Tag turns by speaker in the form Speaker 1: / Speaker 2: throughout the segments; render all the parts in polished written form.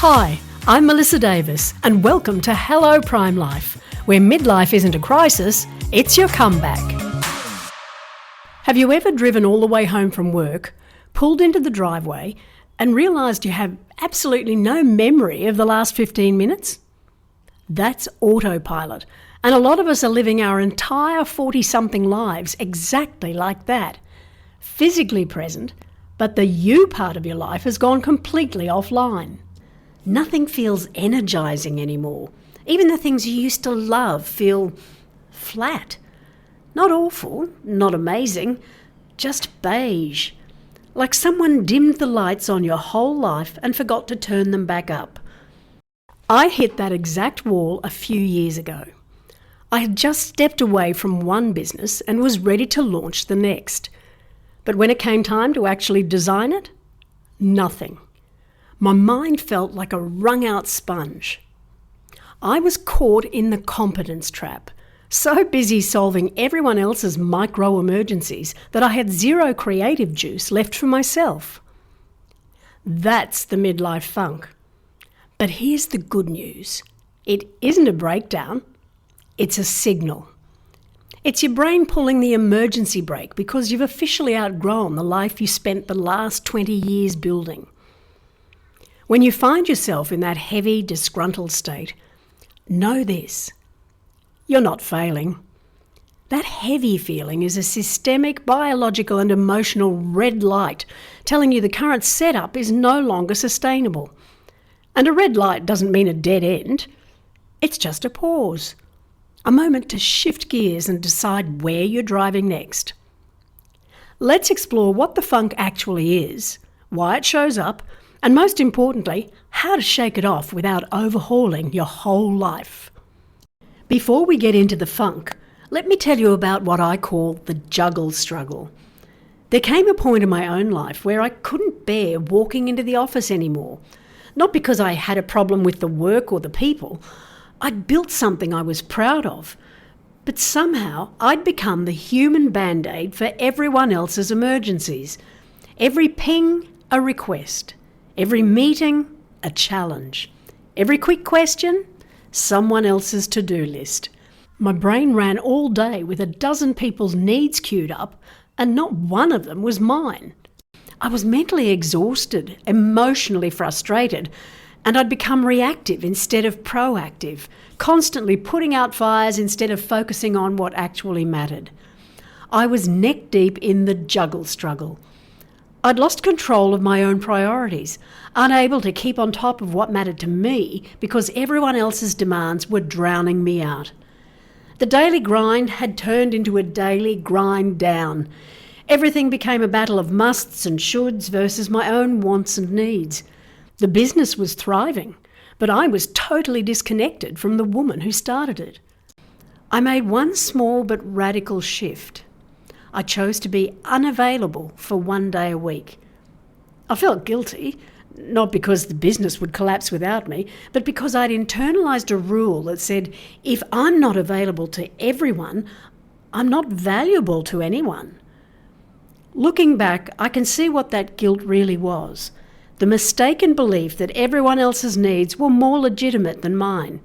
Speaker 1: Hi, I'm Melissa Davis, and welcome to Hello Prime Life, where midlife isn't a crisis, it's your comeback. Have you ever driven all the way home from work, pulled into the driveway, and realised you have absolutely no memory of the last 15 minutes? That's autopilot, and a lot of us are living our entire 40-something lives exactly like that. Physically present, but the you part of your life has gone completely offline. Nothing feels energising anymore. Even the things you used to love feel flat. Not awful, not amazing, just beige. Like someone dimmed the lights on your whole life and forgot to turn them back up. I hit that exact wall a few years ago. I had just stepped away from one business and was ready to launch the next. But when it came time to actually design it, nothing. My mind felt like a wrung-out sponge. I was caught in the competence trap, so busy solving everyone else's micro-emergencies that I had zero creative juice left for myself. That's the midlife funk. But here's the good news. It isn't a breakdown, it's a signal. It's your brain pulling the emergency brake because you've officially outgrown the life you spent the last 20 years building. When you find yourself in that heavy, disgruntled state, know this: you're not failing. That heavy feeling is a systemic, biological and emotional red light telling you the current setup is no longer sustainable. And a red light doesn't mean a dead end. It's just a pause, a moment to shift gears and decide where you're driving next. Let's explore what the funk actually is, why it shows up, and most importantly, how to shake it off without overhauling your whole life. Before we get into the funk, let me tell you about what I call the juggle struggle. There came a point in my own life where I couldn't bear walking into the office anymore. Not because I had a problem with the work or the people. I'd built something I was proud of. But somehow I'd become the human band-aid for everyone else's emergencies. Every ping, a request. Every meeting, a challenge. Every quick question, someone else's to-do list. My brain ran all day with a dozen people's needs queued up, and not one of them was mine. I was mentally exhausted, emotionally frustrated, and I'd become reactive instead of proactive, constantly putting out fires instead of focusing on what actually mattered. I was neck deep in the juggle struggle. I'd lost control of my own priorities, unable to keep on top of what mattered to me because everyone else's demands were drowning me out. The daily grind had turned into a daily grind down. Everything became a battle of musts and shoulds versus my own wants and needs. The business was thriving, but I was totally disconnected from the woman who started it. I made one small but radical shift. I chose to be unavailable for one day a week. I felt guilty, not because the business would collapse without me, but because I'd internalised a rule that said, if I'm not available to everyone, I'm not valuable to anyone. Looking back, I can see what that guilt really was. The mistaken belief that everyone else's needs were more legitimate than mine.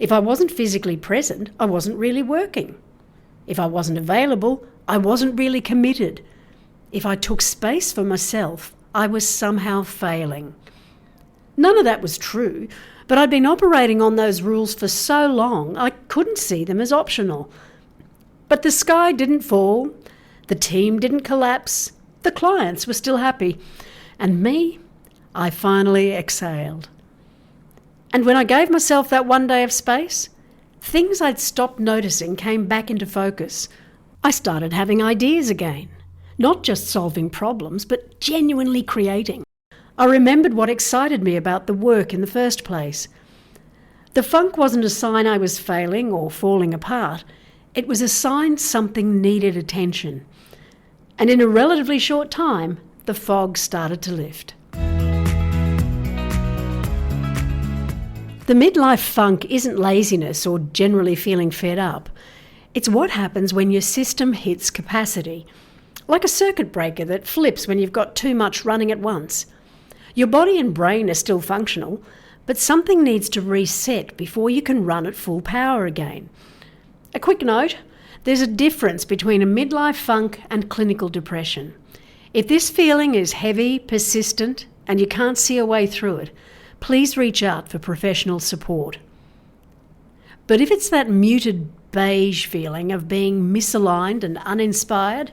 Speaker 1: If I wasn't physically present, I wasn't really working. If I wasn't available, I wasn't really committed. If I took space for myself, I was somehow failing. None of that was true, but I'd been operating on those rules for so long I couldn't see them as optional. But the sky didn't fall, the team didn't collapse, the clients were still happy, and me, I finally exhaled. And when I gave myself that one day of space, things I'd stopped noticing came back into focus. I started having ideas again, not just solving problems, but genuinely creating. I remembered what excited me about the work in the first place. The funk wasn't a sign I was failing or falling apart. It was a sign something needed attention. And in a relatively short time, the fog started to lift. The midlife funk isn't laziness or generally feeling fed up. It's what happens when your system hits capacity, like a circuit breaker that flips when you've got too much running at once. Your body and brain are still functional, but something needs to reset before you can run at full power again. A quick note, there's a difference between a midlife funk and clinical depression. If this feeling is heavy, persistent, and you can't see a way through it, please reach out for professional support. But if it's that muted beige feeling of being misaligned and uninspired,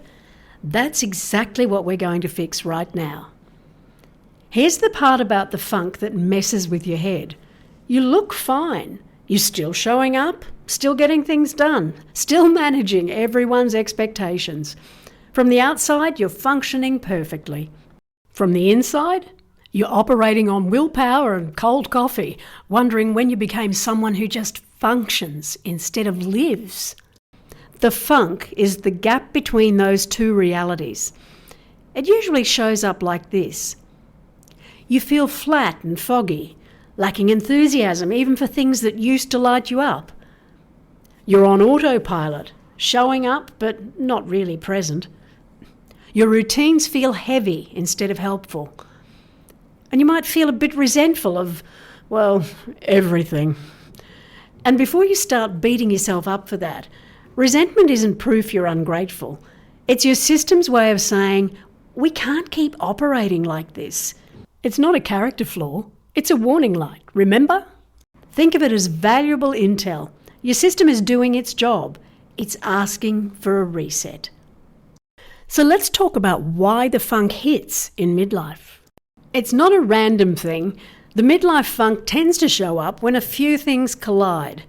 Speaker 1: that's exactly what we're going to fix right now. Here's the part about the funk that messes with your head. You look fine. You're still showing up, still getting things done, still managing everyone's expectations. From the outside, you're functioning perfectly. From the inside, you're operating on willpower and cold coffee, wondering when you became someone who just functions instead of lives. The funk is the gap between those two realities. It usually shows up like this. You feel flat and foggy, lacking enthusiasm even for things that used to light you up. You're on autopilot, showing up but not really present. Your routines feel heavy instead of helpful. And you might feel a bit resentful of, well, everything. And before you start beating yourself up for that, resentment isn't proof you're ungrateful. It's your system's way of saying, we can't keep operating like this. It's not a character flaw, it's a warning light, remember? Think of it as valuable intel. Your system is doing its job. It's asking for a reset. So let's talk about why the funk hits in midlife. It's not a random thing. The midlife funk tends to show up when a few things collide.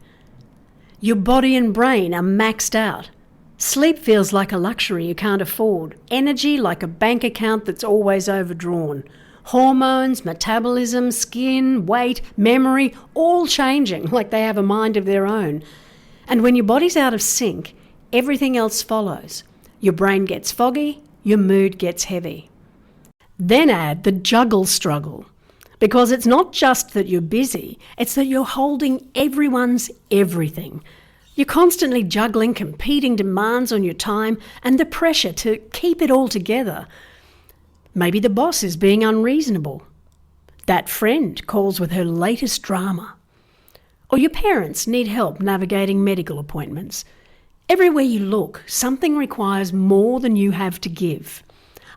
Speaker 1: Your body and brain are maxed out. Sleep feels like a luxury you can't afford. Energy like a bank account that's always overdrawn. Hormones, metabolism, skin, weight, memory, all changing like they have a mind of their own. And when your body's out of sync, everything else follows. Your brain gets foggy, your mood gets heavy. Then add the juggle struggle, because it's not just that you're busy, it's that you're holding everyone's everything. You're constantly juggling competing demands on your time and the pressure to keep it all together. Maybe the boss is being unreasonable. That friend calls with her latest drama. Or your parents need help navigating medical appointments. Everywhere you look, something requires more than you have to give.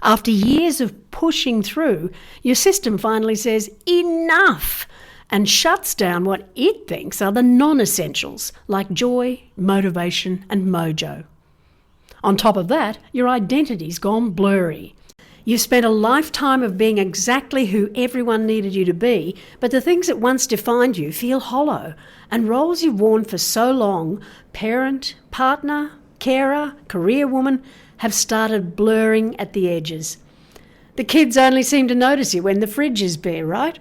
Speaker 1: After years of pushing through, your system finally says, enough, and shuts down what it thinks are the non-essentials, like joy, motivation, and mojo. On top of that, your identity's gone blurry. You've spent a lifetime of being exactly who everyone needed you to be, but the things that once defined you feel hollow, and roles you've worn for so long, parent, partner, carer, career woman, have started blurring at the edges. The kids only seem to notice you when the fridge is bare, right?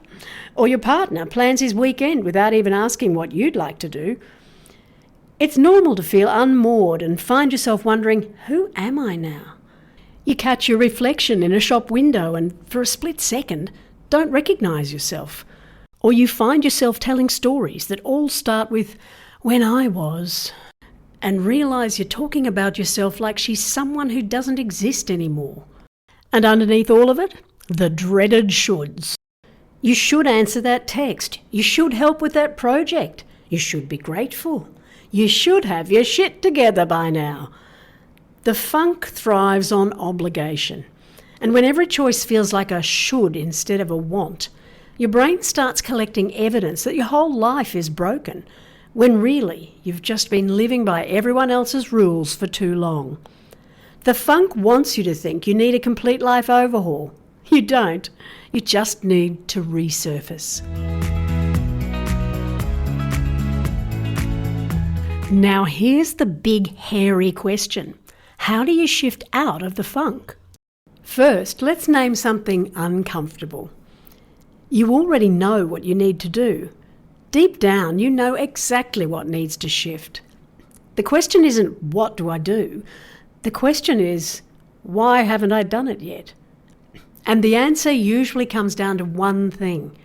Speaker 1: Or your partner plans his weekend without even asking what you'd like to do. It's normal to feel unmoored and find yourself wondering, who am I now? You catch your reflection in a shop window and for a split second don't recognise yourself. Or you find yourself telling stories that all start with, when I was, and realise you're talking about yourself like she's someone who doesn't exist anymore. And underneath all of it, the dreaded shoulds. You should answer that text. You should help with that project. You should be grateful. You should have your shit together by now. The funk thrives on obligation. And when every choice feels like a should instead of a want, your brain starts collecting evidence that your whole life is broken, when really you've just been living by everyone else's rules for too long. The funk wants you to think you need a complete life overhaul. You don't. You just need to resurface. Now here's the big hairy question. How do you shift out of the funk? First, let's name something uncomfortable. You already know what you need to do. Deep down, you know exactly what needs to shift. The question isn't, what do I do? The question is, why haven't I done it yet? And the answer usually comes down to one thing.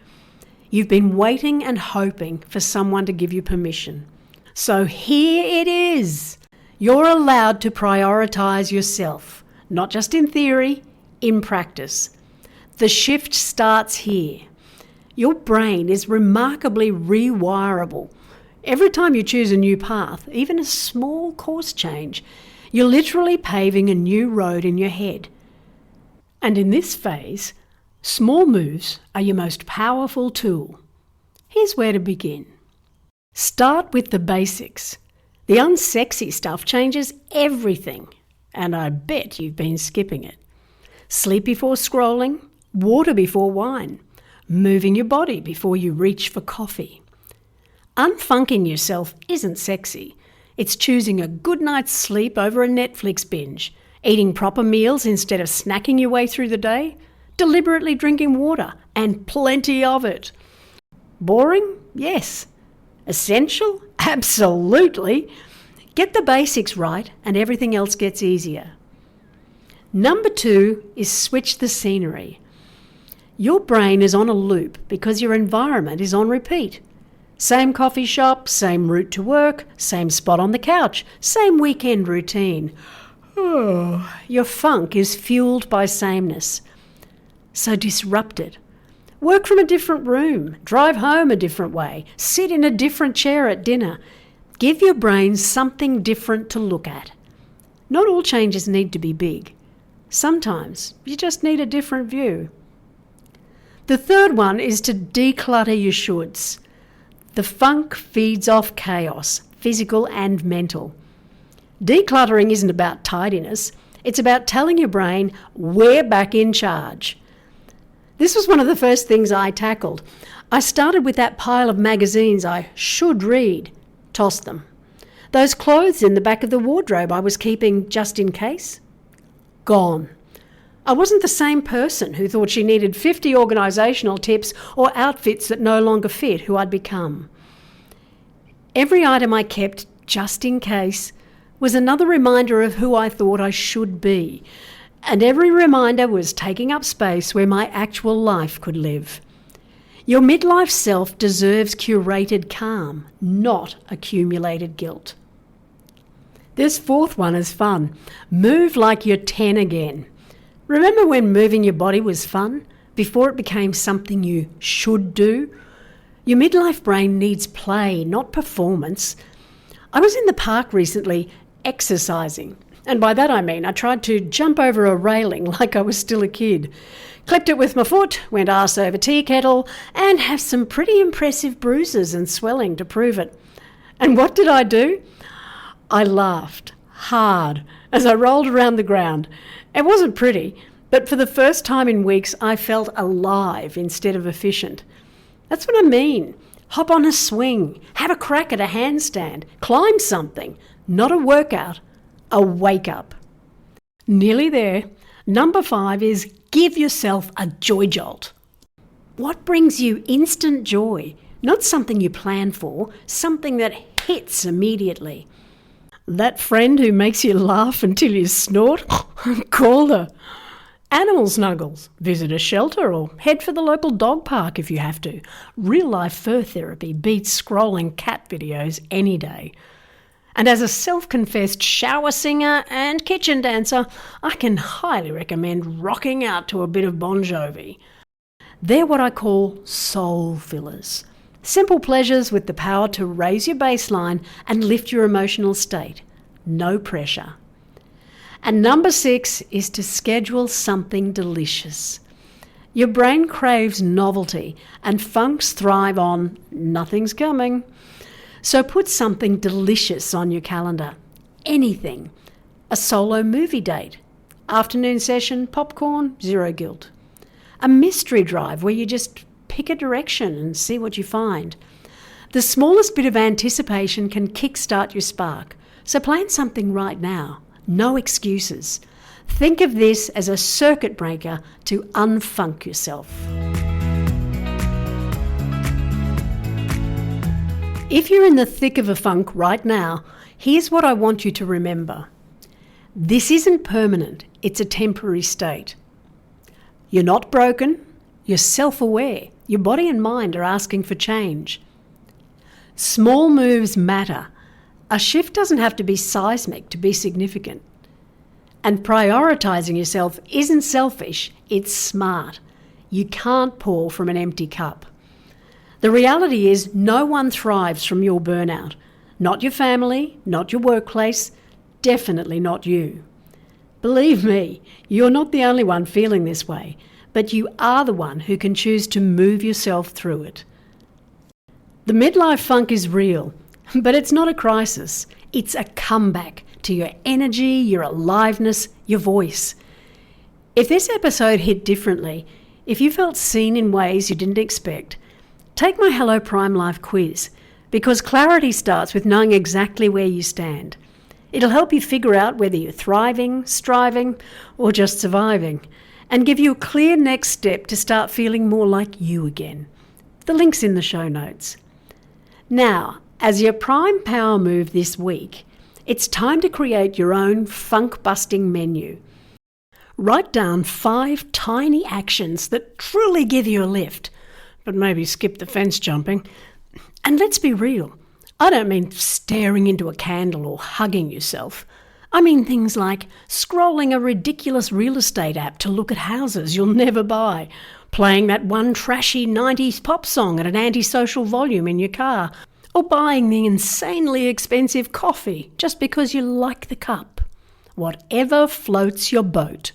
Speaker 1: You've been waiting and hoping for someone to give you permission. So here it is. You're allowed to prioritise yourself, not just in theory, in practice. The shift starts here. Your brain is remarkably rewirable. Every time you choose a new path, even a small course change, you're literally paving a new road in your head. And in this phase, small moves are your most powerful tool. Here's where to begin. Start with the basics. The unsexy stuff changes everything, and I bet you've been skipping it. Sleep before scrolling, water before wine, moving your body before you reach for coffee. Unfunking yourself isn't sexy. It's choosing a good night's sleep over a Netflix binge, eating proper meals instead of snacking your way through the day, deliberately drinking water, and plenty of it. Boring? Yes. Essential? Absolutely. Get the basics right and everything else gets easier. Number 2 is switch the scenery. Your brain is on a loop because your environment is on repeat. Same coffee shop, same route to work, same spot on the couch, same weekend routine. Your funk is fueled by sameness. So disrupt it. Work from a different room, drive home a different way, sit in a different chair at dinner. Give your brain something different to look at. Not all changes need to be big. Sometimes you just need a different view. The third one is to declutter your shoulds. The funk feeds off chaos, physical and mental. Decluttering isn't about tidiness. It's about telling your brain, we're back in charge. This was one of the first things I tackled. I started with that pile of magazines I should read. Tossed them. Those clothes in the back of the wardrobe I was keeping just in case? Gone. I wasn't the same person who thought she needed 50 organisational tips or outfits that no longer fit who I'd become. Every item I kept, just in case, was another reminder of who I thought I should be, and every reminder was taking up space where my actual life could live. Your midlife self deserves curated calm, not accumulated guilt. This fourth one is fun. Move like you're 10 again. Remember when moving your body was fun, before it became something you should do? Your midlife brain needs play, not performance. I was in the park recently exercising, and by that I mean I tried to jump over a railing like I was still a kid. Clipped it with my foot, went arse over tea kettle, and have some pretty impressive bruises and swelling to prove it. And what did I do? I laughed hard as I rolled around the ground. It wasn't pretty, but for the first time in weeks I felt alive instead of efficient. That's what I mean. Hop on a swing, have a crack at a handstand, climb something. Not a workout, a wake-up. Nearly there. Number 5 is give yourself a joy jolt. What brings you instant joy? Not something you plan for, something that hits immediately. That friend who makes you laugh until you snort? Call her. Animal snuggles, visit a shelter or head for the local dog park if you have to. Real-life fur therapy beats scrolling cat videos any day. And as a self-confessed shower singer and kitchen dancer, I can highly recommend rocking out to a bit of Bon Jovi. They're what I call soul fillers. Simple pleasures with the power to raise your baseline and lift your emotional state. No pressure. And number 6 is to schedule something delicious. Your brain craves novelty, and funks thrive on nothing's coming. So put something delicious on your calendar. Anything. A solo movie date. Afternoon session, popcorn, zero guilt. A mystery drive where you just pick a direction and see what you find. The smallest bit of anticipation can kickstart your spark. So plan something right now. No excuses. Think of this as a circuit breaker to unfunk yourself. If you're in the thick of a funk right now, here's what I want you to remember. This isn't permanent, it's a temporary state. You're not broken, you're self-aware. Your body and mind are asking for change. Small moves matter. A shift doesn't have to be seismic to be significant. And prioritising yourself isn't selfish, it's smart. You can't pour from an empty cup. The reality is no one thrives from your burnout. Not your family, not your workplace, definitely not you. Believe me, you're not the only one feeling this way, but you are the one who can choose to move yourself through it. The midlife funk is real, but it's not a crisis. It's a comeback to your energy, your aliveness, your voice. If this episode hit differently, if you felt seen in ways you didn't expect, take my Hello Prime Life quiz, because clarity starts with knowing exactly where you stand. It'll help you figure out whether you're thriving, striving, or just surviving, and give you a clear next step to start feeling more like you again. The link's in the show notes. Now, as your prime power move this week, it's time to create your own funk-busting menu. Write down 5 tiny actions that truly give you a lift, but maybe skip the fence jumping. And let's be real, I don't mean staring into a candle or hugging yourself. I mean things like scrolling a ridiculous real estate app to look at houses you'll never buy, playing that one trashy 90s pop song at an antisocial volume in your car, or buying the insanely expensive coffee just because you like the cup. Whatever floats your boat.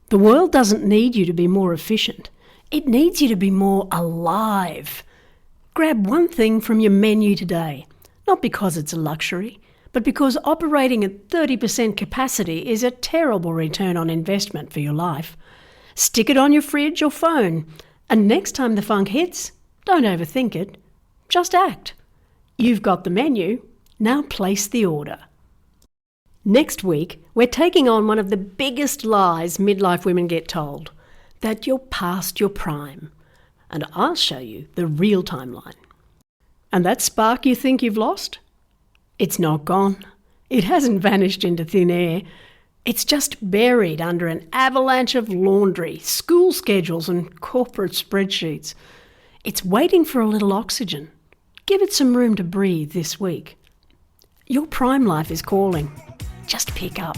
Speaker 1: The world doesn't need you to be more efficient. It needs you to be more alive. Grab one thing from your menu today, not because it's a luxury, but because operating at 30% capacity is a terrible return on investment for your life. Stick it on your fridge or phone, and next time the funk hits, don't overthink it. Just act. You've got the menu, now place the order. Next week, we're taking on one of the biggest lies midlife women get told, that you're past your prime. And I'll show you the real timeline. And that spark you think you've lost? It's not gone. It hasn't vanished into thin air. It's just buried under an avalanche of laundry, school schedules and corporate spreadsheets. It's waiting for a little oxygen. Give it some room to breathe this week. Your prime life is calling. Just pick up.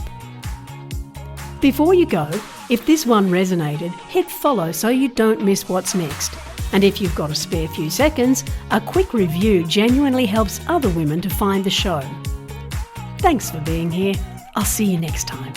Speaker 1: Before you go, if this one resonated, hit follow so you don't miss what's next. And if you've got a spare few seconds, a quick review genuinely helps other women to find the show. Thanks for being here. I'll see you next time.